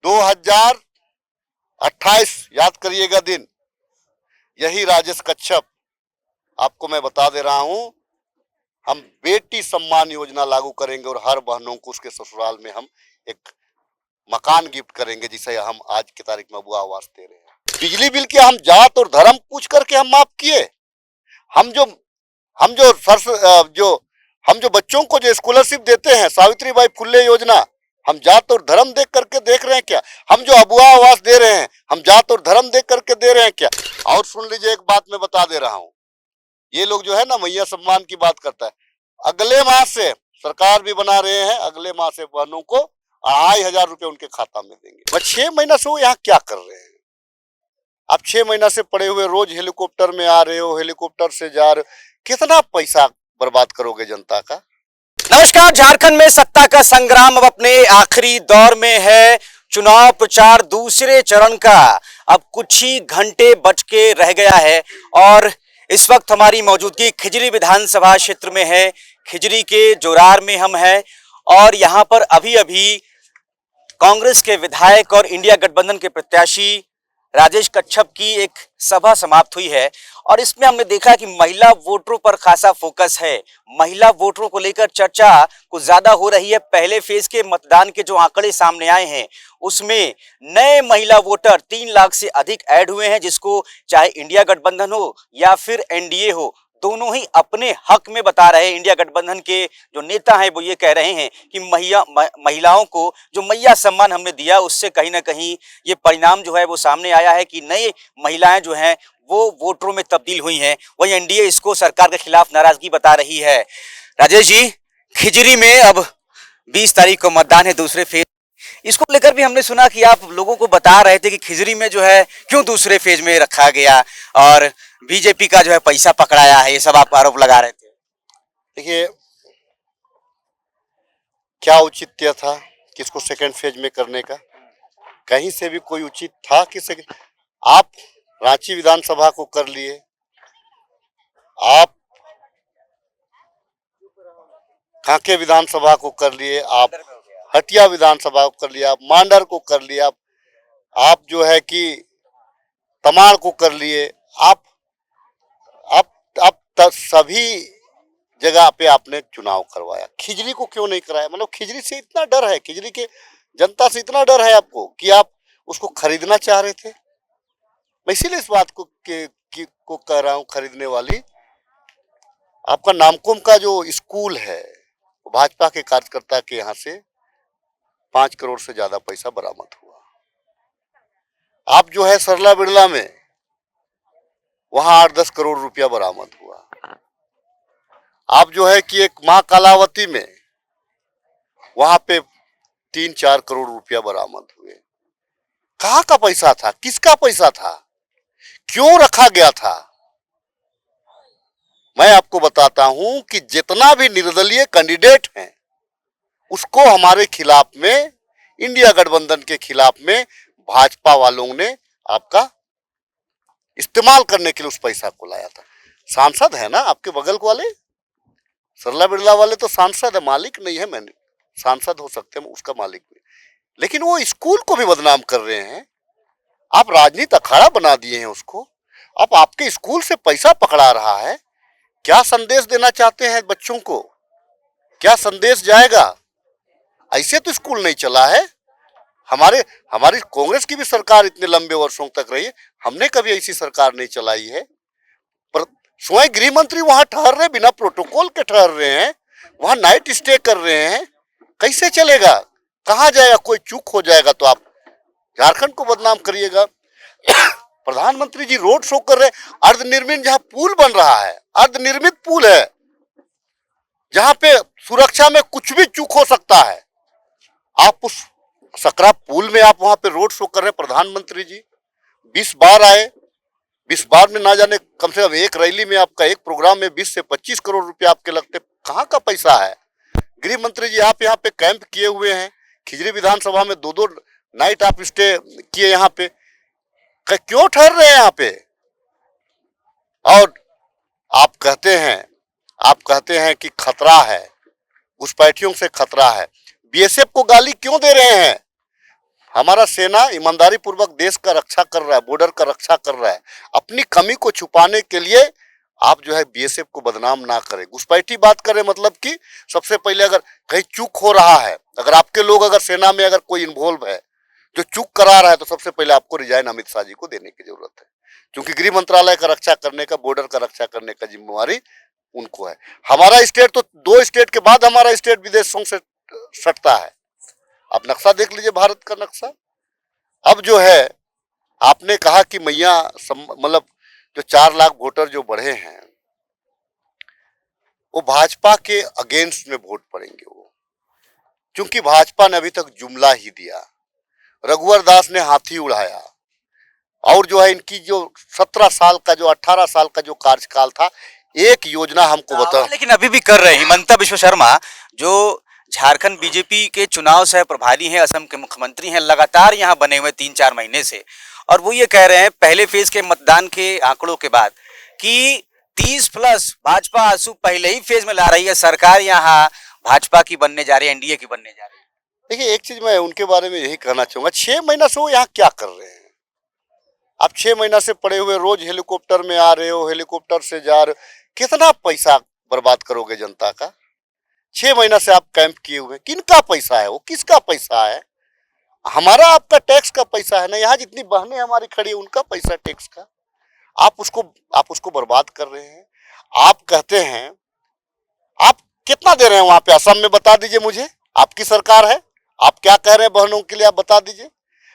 2028 याद करिएगा दिन, यही राजेश कच्छप, आपको मैं बता दे रहा हूं, हम बेटी सम्मान योजना लागू करेंगे और हर बहनों को उसके ससुराल में हम एक मकान गिफ्ट करेंगे, जिसे हम आज की तारीख में बुआ आवास दे रहे हैं। बिजली बिल के हम जात और धर्म पूछ करके हम माफ किए। हम जो बच्चों को जो स्कॉलरशिप देते हैं, सावित्रीबाई फुले योजना, हम जात और धर्म देख करके देख रहे हैं क्या? हम जो अबुआ आवास दे रहे हैं, हम जात और धर्म देख करके दे रहे हैं क्या? और सुन लीजिए, एक बात मैं बता दे रहा हूं, ये लोग जो है ना मैया सम्मान की बात करता है, अगले माह से सरकार भी बना रहे हैं, अगले माह से बहनों को 2500 रुपए उनके खाता में देंगे। बस 6 महीना से वो यहाँ क्या कर रहे हैं? आप 6 महीना से पड़े हुए रोज हेलीकॉप्टर में आ रहे हो, हेलीकॉप्टर से जा रहे हो, कितना पैसा बर्बाद करोगे जनता का? नमस्कार। झारखंड में सत्ता का संग्राम अब अपने आखिरी दौर में है। चुनाव प्रचार दूसरे चरण का अब कुछ ही घंटे बच के रह गया है और इस वक्त हमारी मौजूदगी खिजरी विधानसभा क्षेत्र में है। खिजरी के जोरार में हम हैं और यहाँ पर अभी अभी कांग्रेस के विधायक और इंडिया गठबंधन के प्रत्याशी राजेश कच्छप की एक सभा समाप्त हुई है और इसमें हमने देखा कि महिला वोटरों पर खासा फोकस है। महिला वोटरों को लेकर चर्चा कुछ ज्यादा हो रही है। पहले फेज के मतदान के जो आंकड़े सामने आए हैं उसमें नए महिला वोटर 3 लाख से अधिक ऐड हुए हैं, जिसको चाहे इंडिया गठबंधन हो या फिर एनडीए हो, दोनों ही अपने हक में बता रहे हैं। इंडिया गठबंधन के जो नेता हैं वो ये कह रहे हैं कि महिलाओं को जो मैया सम्मान हमने दिया उससे कहीं ना कहीं ये परिणाम जो है वो सामने आया है कि नई महिलाएं जो हैं वो वोटरों में तब्दील हुई हैं। वहीं एनडीए इसको सरकार के खिलाफ नाराजगी बता रही है। राजेश जी, खिजरी में अब 20 तारीख को मतदान है, दूसरे फेज, इसको लेकर भी हमने सुना कि आप लोगों को बता रहे थे कि खिजरी में जो है क्यों दूसरे फेज में रखा गया और बीजेपी का जो है पैसा पकड़ाया है, ये सब आप आरोप लगा रहे थे। देखिए, क्या औचित्य था किसको सेकंड फेज में करने का? कहीं से भी कोई उचित था कि आप रांची विधानसभा को कर लिए, आप कांके विधानसभा को कर लिए, आप हटिया विधानसभा को कर लिया, आप मांडर को कर लिया, आप जो है कि तमाड़ को कर लिए, आप सभी जगह पे आपने चुनाव करवाया। खिजरी को क्यों नहीं कराया? मतलब खिजरी से इतना डर है, खिजरी के जनता से इतना डर है आपको कि आप उसको खरीदना चाह रहे थे। मैं इसीलिए इस बात को कह रहा हूं, खरीदने वाली आपका नामकुम का जो स्कूल है, भाजपा के कार्यकर्ता के यहाँ से 5 करोड़ से ज्यादा पैसा बरामद हुआ। आप जो है सरला बिरला में वहां 8-10 करोड़ रुपया बरामद हुआ। आप जो है कि एक मां कालावती में वहां पे 3-4 करोड़ रुपया बरामद हुए। कहाँ का पैसा था? किसका पैसा था? क्यों रखा गया था? मैं आपको बताता हूं कि जितना भी निर्दलीय कैंडिडेट हैं उसको हमारे खिलाफ में, इंडिया गठबंधन के खिलाफ में भाजपा वालों ने आपका इस्तेमाल करने के लिए उस पैसा को लाया था। सांसद है ना आपके बगल वाले, सरला बिरला वाले तो सांसद है, मालिक नहीं है। मैंने सांसद हो सकते हैं, उसका मालिक भी, लेकिन वो स्कूल को भी बदनाम कर रहे हैं। आप राजनीति अखाड़ा बना दिए हैं उसको। अब आपके स्कूल से पैसा पकड़ा रहा है। क्या संदेश देना चाहते हैं बच्चों को? क्या संदेश जाएगा? ऐसे तो स्कूल नहीं चला है। हमारी कांग्रेस की भी सरकार इतने लंबे वर्षों तक रही है, हमने कभी ऐसी सरकार नहीं चलाई है। पर स्वयं गृह मंत्री वहां ठहर रहे, बिना प्रोटोकॉल के ठहर रहे हैं, वहां नाइट स्टे कर रहे हैं। कैसे चलेगा? कहां जाएगा? कोई चूक हो जाएगा तो आप झारखंड को बदनाम करिएगा। प्रधानमंत्री जी रोड शो कर रहे, अर्धनिर्मित जहां पुल बन रहा है, अर्धनिर्मित पुल है जहां पे सुरक्षा में कुछ भी चूक हो सकता है, आप उस सकरा पुल में आप वहां पे रोड शो कर रहे हैं। प्रधानमंत्री जी 20 बार आए, 20 बार में ना जाने कम से कम एक रैली में आपका, एक प्रोग्राम में 20 से 25 करोड़ रुपया आपके लगते। कहाँ का पैसा है? गृह मंत्री जी आप यहाँ पे कैंप किए हुए हैं, खिजरी विधानसभा में 2-2 नाइट आप स्टे किए यहाँ पे, क्यों ठहर रहे हैं यहाँ पे? और आप कहते हैं कि खतरा है, घुसपैठियों से खतरा है। बीएसएफ को गाली क्यों दे रहे हैं? हमारा सेना ईमानदारी पूर्वक देश का रक्षा कर रहा है, बॉर्डर का रक्षा कर रहा है। अपनी कमी को छुपाने के लिए आप जो है बीएसएफ को बदनाम ना करें, घुसपैठी बात करें, मतलब कि सबसे पहले अगर कहीं चूक हो रहा है, अगर आपके लोग अगर सेना में अगर कोई इन्वॉल्व है जो चूक करा रहा है, तो सबसे पहले आपको रिजाइन अमित शाह जी को देने की जरूरत है, क्योंकि गृह मंत्रालय का रक्षा करने का, बॉर्डर का रक्षा करने का जिम्मेवारी उनको है। हमारा स्टेट तो 2 स्टेट के बाद हमारा स्टेट विदेशों से सटता है। आप नक्शा देख लीजिए, भारत का नक्शा। अब जो है आपने कहा कि मैया मतलब जो 4 लाख वोटर जो बढ़े हैं वो भाजपा के अगेंस्ट में वोट पड़ेंगे वो, क्योंकि भाजपा ने अभी तक जुमला ही दिया, रघुवर दास ने हाथी उड़ाया, और जो है इनकी जो 17 साल का, जो 18 साल का जो कार्यकाल था, एक योजना हमको बता। लेकिन अभी भी कर रहे हैं। हिमंता बिश्व शर्मा जो झारखंड बीजेपी के चुनाव सह प्रभारी हैं, असम के मुख्यमंत्री हैं, लगातार यहाँ बने हुए 3-4 महीने से, और वो ये कह रहे हैं पहले फेज के मतदान के आंकड़ों के बाद कि 30+ भाजपा आंसू पहले ही फेज में ला रही है, सरकार यहाँ भाजपा की बनने जा रही है, एनडीए की बनने जा रही है। देखिए, एक चीज मैं उनके बारे में यही कहना चाहूंगा, 6 महीना से वो यहाँ क्या कर रहे हैं? आप 6 महीना से पड़े हुए, रोज हेलीकॉप्टर में आ रहे हो, हेलीकॉप्टर से जा रहे हो, कितना पैसा बर्बाद करोगे जनता का? 6 महीना से आप कैंप किए हुए, किनका पैसा है वो, किसका पैसा है? हमारा आपका टैक्स का पैसा है ना। यहाँ जितनी बहनें हमारी खड़ी है उनका पैसा टैक्स का, आप उसको बर्बाद कर रहे हैं। आप कहते हैं, आप कितना दे रहे हैं वहां पे असम में, बता दीजिए मुझे, आपकी सरकार है, आप क्या कह रहे हैं बहनों के लिए, आप बता दीजिए।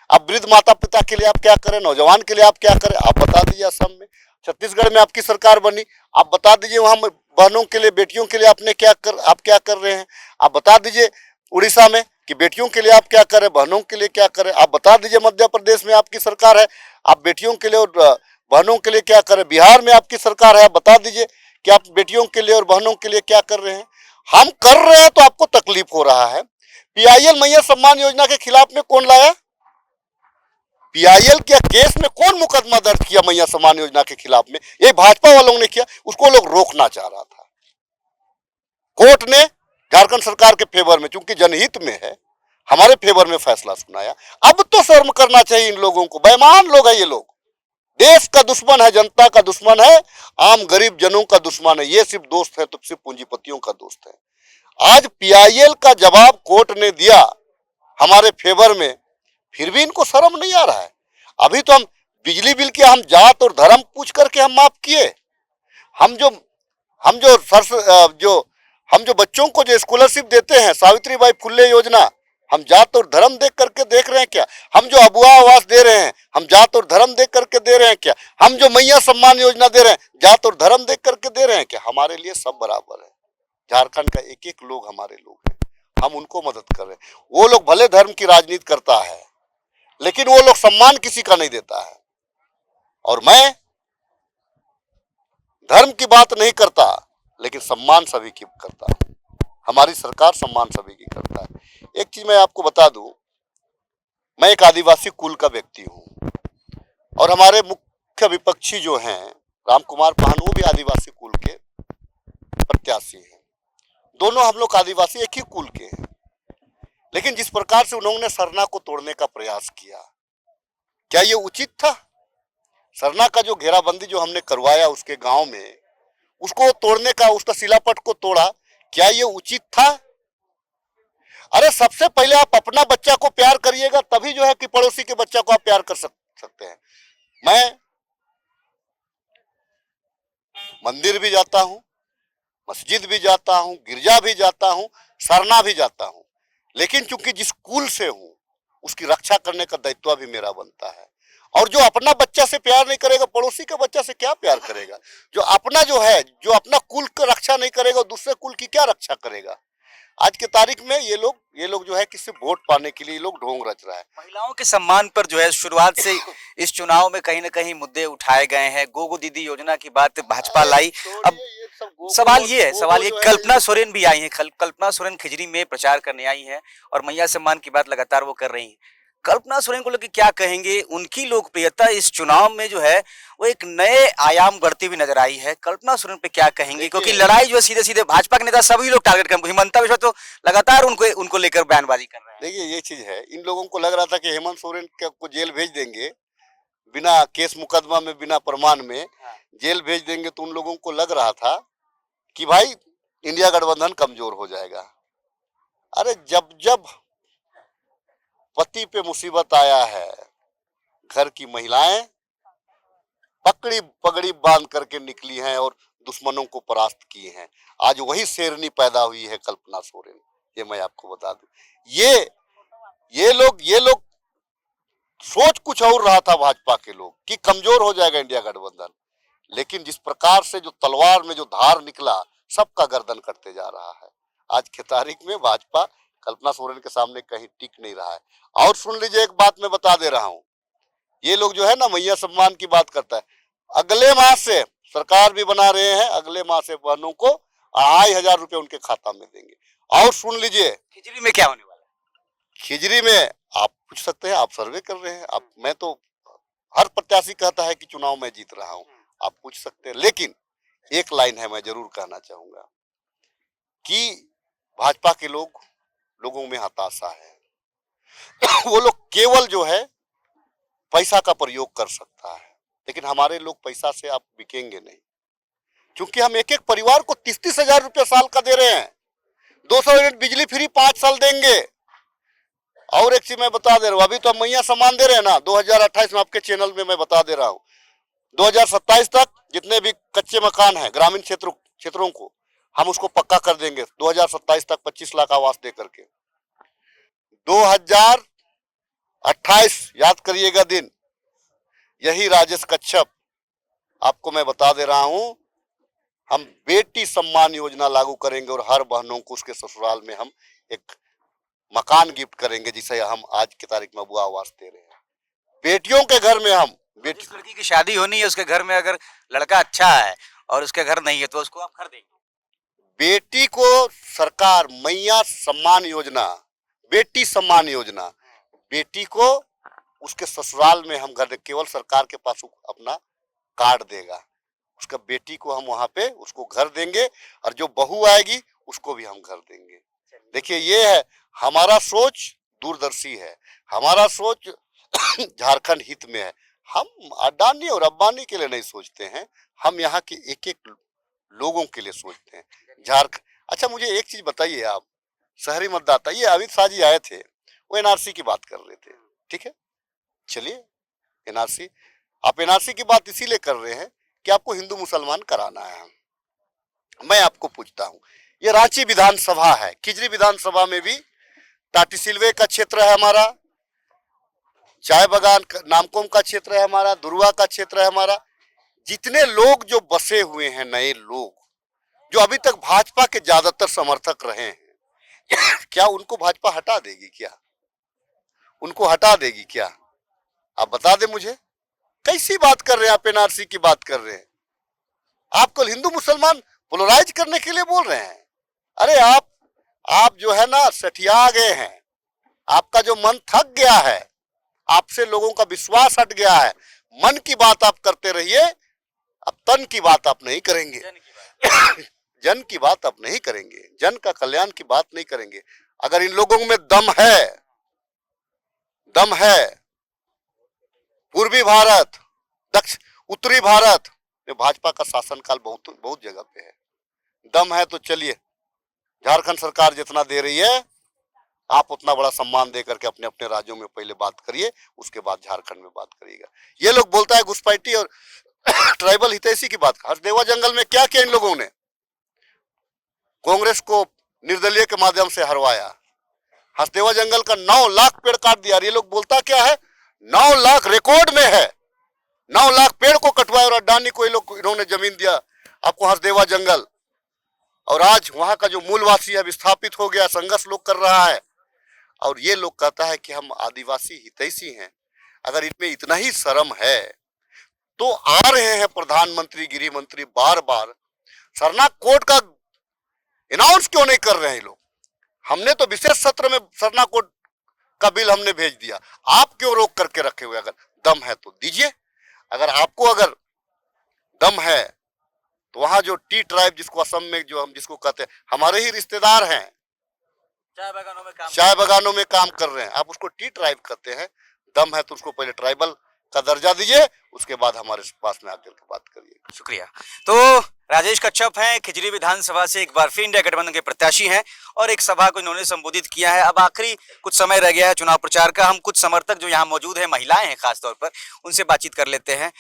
अब वृद्ध माता पिता के लिए आप क्या करें, नौजवान के लिए आप क्या करें, आप बता दीजिए। असम में, छत्तीसगढ़ में आपकी सरकार बनी, आप बता दीजिए वहां बहनों के लिए, बेटियों के लिए आप क्या कर रहे हैं, आप बता दीजिए। उड़ीसा में कि बेटियों के लिए आप क्या करें, बहनों के लिए क्या करें, आप बता दीजिए। मध्य प्रदेश में आपकी सरकार है, आप बेटियों के लिए और बहनों के लिए क्या करें। बिहार में आपकी सरकार है, आप बता दीजिए कि आप बेटियों के लिए और बहनों के लिए क्या कर रहे हैं। हम कर रहे हैं तो आपको तकलीफ हो रहा है। पीआईएल मैया सम्मान योजना के खिलाफ में कौन लाया? पीआईएल के केस में कौन मुकदमा दर्ज किया मैया सम्मान योजना के खिलाफ में? ये भाजपा वालों ने किया, उसको लोग रोकना चाह रहा था। कोर्ट ने झारखंड सरकार के फेवर में, चूंकि जनहित में है, हमारे फेवर में फैसला सुनाया। अब तो शर्म करना चाहिए इन लोगों को। बेईमान लोग है ये लोग, देश का दुश्मन है, जनता का दुश्मन है, आम गरीब जनों का दुश्मन है। ये सिर्फ दोस्त है तो सिर्फ पूंजीपतियों का दोस्त है। आज पीआईएल का जवाब कोर्ट ने दिया हमारे फेवर में, फिर भी इनको शर्म नहीं आ रहा है। अभी तो हम बिजली बिल के हम जात और धर्म पूछ करके हम माफ किए। हम जो बच्चों को जो स्कॉलरशिप देते हैं, सावित्रीबाई फुले योजना, हम जात और धर्म देख करके देख रहे हैं क्या? हम जो अबुआ आवास दे रहे हैं, हम जात और धर्म देख करके दे रहे हैं क्या? हम जो मैया सम्मान योजना दे रहे हैं, जात और धर्म देख करके दे रहे हैं क्या? हमारे लिए सब बराबर है। झारखंड का एक एक लोग हमारे लोग हैं, हम उनको मदद कर रहे हैं। वो लोग भले धर्म की राजनीति करता है, लेकिन वो लोग सम्मान किसी का नहीं देता है। और मैं धर्म की बात नहीं करता, लेकिन सम्मान सभी की करता हूं। हमारी सरकार सम्मान सभी की करता है। एक चीज मैं आपको बता दूं, मैं एक आदिवासी कुल का व्यक्ति हूं, और हमारे मुख्य विपक्षी जो हैं राम कुमार पाहन, वो भी आदिवासी कुल के प्रत्याशी हैं। दोनों हम लोग आदिवासी एक ही कुल के हैं। लेकिन जिस प्रकार से उन्होंने सरना को तोड़ने का प्रयास किया, क्या ये उचित था? सरना का जो घेराबंदी जो हमने करवाया उसके गांव में, उसको तोड़ने का, उसका शिलापट को तोड़ा, क्या ये उचित था? अरे सबसे पहले आप अपना बच्चा को प्यार करिएगा, तभी जो है कि पड़ोसी के बच्चा को आप प्यार कर सकते हैं। मैं मंदिर भी जाता हूं, मस्जिद भी जाता हूं, गिरजा भी जाता हूं, सरना भी जाता हूं, लेकिन चूंकि जिस कुल से हूं उसकी रक्षा करने का दायित्व भी मेरा बनता है। और जो अपना बच्चा से प्यार नहीं करेगा, पड़ोसी के बच्चा से क्या प्यार करेगा? जो अपना जो है, जो अपना कुल की रक्षा नहीं करेगा, दूसरे कुल की क्या रक्षा करेगा? आज के तारीख में ये लोग जो है कि सिर्फ वोट पाने के लिए लोग ढोंग रच रहा है। महिलाओं के सम्मान पर जो है शुरुआत से इस चुनाव में कहीं न कहीं मुद्दे उठाए गए हैं। गोगो दीदी योजना की बात भाजपा लाई। अब सवाल ये कल्पना सोरेन भी आई हैं, कल्पना सोरेन खिजरी में प्रचार करने आई हैं और मैया सम्मान की बात लगातार वो कर रही हैं। कल्पना सोरेन को लेकर क्या कहेंगे? उनकी लोकप्रियता इस चुनाव में जो है वो एक नए आयाम बढ़ती हुई नजर आई है। कल्पना सोरेन पे क्या कहेंगे? क्योंकि लड़ाई जो है सीधे सीधे भाजपा के नेता सभी लोग टारगेट कर, हिमंता बिश्वा तो लगातार उनको उनको लेकर बयानबाजी कर रहे हैं। देखिए ये चीज है, इन लोगों को लग रहा था कि हेमंत सोरेन को जेल भेज देंगे, बिना केस मुकदमा में, बिना प्रमाण में जेल भेज देंगे, तो उन लोगों को लग रहा था कि भाई इंडिया गठबंधन कमजोर हो जाएगा। अरे जब जब पति पे मुसीबत आया है, घर की महिलाएं पकड़ी पगड़ी बांध करके निकली हैं और दुश्मनों को परास्त किए हैं। आज वही शेरनी पैदा हुई है कल्पना सोरेन, ये मैं आपको बता दूं। ये लोग सोच कुछ और रहा था भाजपा के लोग कि कमजोर हो जाएगा इंडिया गठबंधन, लेकिन जिस प्रकार से जो तलवार में जो धार निकला, सबका गर्दन कटते जा रहा है। आज की तारीख में भाजपा कल्पना सोरेन के सामने कहीं टिक नहीं रहा है। और सुन लीजिए, एक बात मैं बता दे रहा हूं, ये लोग जो है ना मैया सम्मान की बात करता है, अगले माह से सरकार भी बना रहे हैं, अगले माह से बहनों को 2500 रुपए उनके खाता में देंगे। और सुन लीजिए, खिचड़ी में क्या होने वाला है? खिजरी में आप पूछ सकते हैं, आप सर्वे कर रहे हैं, आप, मैं तो हर प्रत्याशी कहता है कि चुनाव में जीत रहा हूं, आप पूछ सकते हैं। लेकिन एक लाइन है, मैं जरूर कहना चाहूंगा कि भाजपा के लोगों में हताशा है। वो लोग केवल जो है पैसा का प्रयोग कर सकता है, लेकिन हमारे लोग पैसा से आप बिकेंगे नहीं, क्योंकि हम एक एक परिवार को 30-30 हजार रुपया साल का दे रहे हैं। 200 यूनिट बिजली फ्री 5 साल देंगे। और एक चीज मैं बता दे रहा हूँ, अभी तो हम मैया सम्मान दे रहे हैं ना, 2028 में आपके चैनल में मैं बता दे रहा हूँ, 2027 तक जितने भी कच्चे मकान हैं ग्रामीण क्षेत्रों को हम उसको पक्का कर देंगे। 2027 तक 25 लाख आवास दे करके। 2028 याद करिएगा दिन, यही राजेश कच्छप, आपको मैं बता दे रहा हूं, हम बेटी सम्मान योजना लागू करेंगे और हर बहनों को उसके ससुराल में हम एक मकान गिफ्ट करेंगे, जिसे हम आज की तारीख में बुआ आवास दे रहे हैं। बेटियों के घर में हम, जिस लड़की की शादी होनी है उसके घर में अगर लड़का अच्छा है और उसके घर नहीं है तो उसको आप कर देंगे। बेटी को सरकार मैया सम्मान योजना, बेटी सम्मान योजना, बेटी को उसके ससुराल में हम घर, केवल सरकार के पास अपना कार्ड देगा, उसका बेटी को हम वहां पे उसको घर देंगे, और जो बहू आएगी उसको भी हम घर देंगे। देखिए ये है हमारा सोच, दूरदर्शी है हमारा सोच, झारखंड हित में है। हम अडानी और अब्बानी के लिए नहीं सोचते हैं, हम यहाँ के एक एक लोगों के लिए सोचते हैं। झारखंड, अच्छा मुझे एक चीज बताइए, आप शहरी मतदाता, ये अमित शाह जी आए थे, वो एनआरसी की बात कर रहे थे, ठीक है, चलिए एनआरसी, आप एनआरसी की बात इसीलिए कर रहे हैं कि आपको हिंदू मुसलमान कराना है। मैं आपको पूछता हूं, ये रांची विधानसभा है, खिजरी विधानसभा में भी टाटीसिलवे का क्षेत्र है हमारा, चाय बगान नामकोम का क्षेत्र है हमारा, दुर्वा का क्षेत्र है हमारा। जितने लोग जो बसे हुए हैं, नए लोग जो अभी तक भाजपा के ज्यादातर समर्थक रहे हैं, क्या उनको भाजपा हटा देगी? क्या उनको हटा देगी क्या? आप बता दें मुझे, कैसी बात कर रहे हैं आप? एनआरसी की बात कर रहे हैं आप, कल हिंदू मुसलमान पोलराइज करने के लिए बोल रहे हैं। अरे आप जो है ना सठिया गए हैं, आपका जो मन थक गया है, आपसे लोगों का विश्वास हट गया है। मन की बात आप करते रहिए, अब तन की बात आप नहीं करेंगे। जन की बात आप नहीं करेंगे, जन का कल्याण की बात नहीं करेंगे। अगर इन लोगों में दम है, पूर्वी भारत, उत्तरी भारत में भाजपा का शासनकाल बहुत जगह पे है, दम है तो चलिए, झारखंड सरकार जितना दे रही है आप उतना बड़ा सम्मान दे करके अपने अपने राज्यों में पहले बात करिए, उसके बाद झारखंड में बात करिएगा। ये लोग बोलता है घुसपैठी और ट्राइबल हितैषी की बात। हसदेवा जंगल में क्या किया इन लोगों ने? कांग्रेस को निर्दलीय के माध्यम से हरवाया, हसदेवा जंगल का 9 लाख पेड़ काट दिया। ये लोग बोलता क्या है, 9 लाख रिकॉर्ड में है, 9 लाख पेड़ को कटवाया और अडानी को इन्होंने जमीन दिया आपको हसदेवा जंगल, और आज वहां का जो मूलवासी है विस्थापित हो गया, संघर्ष लोग कर रहा है। और ये लोग कहता है कि हम आदिवासी हितैषी हैं। अगर इनमें इतना ही शर्म है तो आ रहे हैं प्रधानमंत्री, गृह मंत्री बार बार सरना कोड का अनाउंस क्यों नहीं कर रहे हैं लोग? हमने तो विशेष सत्र में सरना कोड का बिल हमने भेज दिया। आप क्यों रोक करके रखे हुए? अगर दम है तो दीजिए। अगर आपको अगर दम है तो वहां जो टी ट्राइब, जिसको असम में जो हम जिसको कहते हैं, हमारे ही रिश्तेदार हैं, चाय बगानों में काम कर रहे हैं, आप उसको टी ट्राइब कहते हैं। दम है तो उसको पहले ट्राइबल का दर्जा दीजिए, उसके बाद हमारे पास में आकर के बात करिए। शुक्रिया। तो राजेश कच्छप हैं, खिजरी विधानसभा से एक बार फिर इंडिया गठबंधन के प्रत्याशी हैं और एक सभा को इन्होंने संबोधित किया है। अब आखिरी कुछ समय रह गया है चुनाव प्रचार का। हम कुछ समर्थक जो यहाँ मौजूद हैं, महिलाएं हैं खासतौर पर, उनसे बातचीत कर लेते हैं।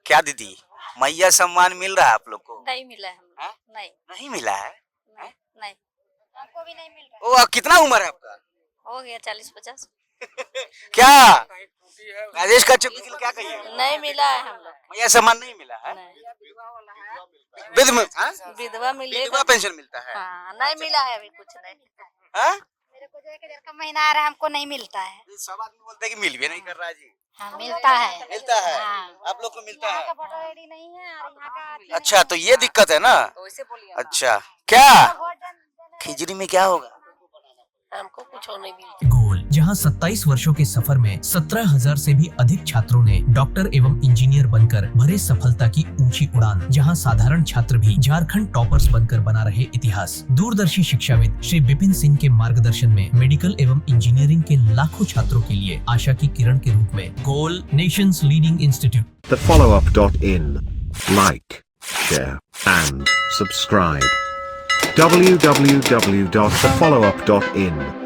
क्या दीदी, मैया सम्मान मिल रहा है आप लोग को? नहीं मिला है हमको। नहीं मिला है? नहीं हमको भी नहीं मिल रहा। ओ, कितना उम्र है आपका? हो गया 40-50। क्या राजेश कच्छप के लिए क्या कहिए? नहीं मिला है हम लोग। मैया सम्मान नहीं मिला है? विधवा मिलेगा, विधवा पेंशन मिलता है? हाँ, नहीं मिला है अभी कुछ नहीं। हाँ? मेरे को 1,000 का महीना आ रहा है, हमको नहीं मिलता है। सब आदमी बोलते हैं कि मिल भी नहीं कर रहा है जी। हाँ, मिलता है। मिलता है? हाँ। आप लोग को मिलता है? वोटर आईडी नहीं है और यहाँ का अच्छा, तो ये दिक्कत है ना? अच्छा, क्या खिजड़ी में क्या होगा? हमको कुछ नहीं मिलता। गोल, जहां 27 वर्षों के सफर में 17,000 से भी अधिक छात्रों ने डॉक्टर एवं इंजीनियर बनकर भरे सफलता की ऊंची उड़ान, जहां साधारण छात्र भी झारखंड टॉपर्स बनकर बना रहे इतिहास। दूरदर्शी शिक्षाविद श्री विपिन सिंह के मार्गदर्शन में मेडिकल एवं इंजीनियरिंग के लाखों छात्रों के लिए आशा की किरण के रूप में गोल, nations leading institute. thefollowup.in. Like, share, and subscribe. www.thefollowup.in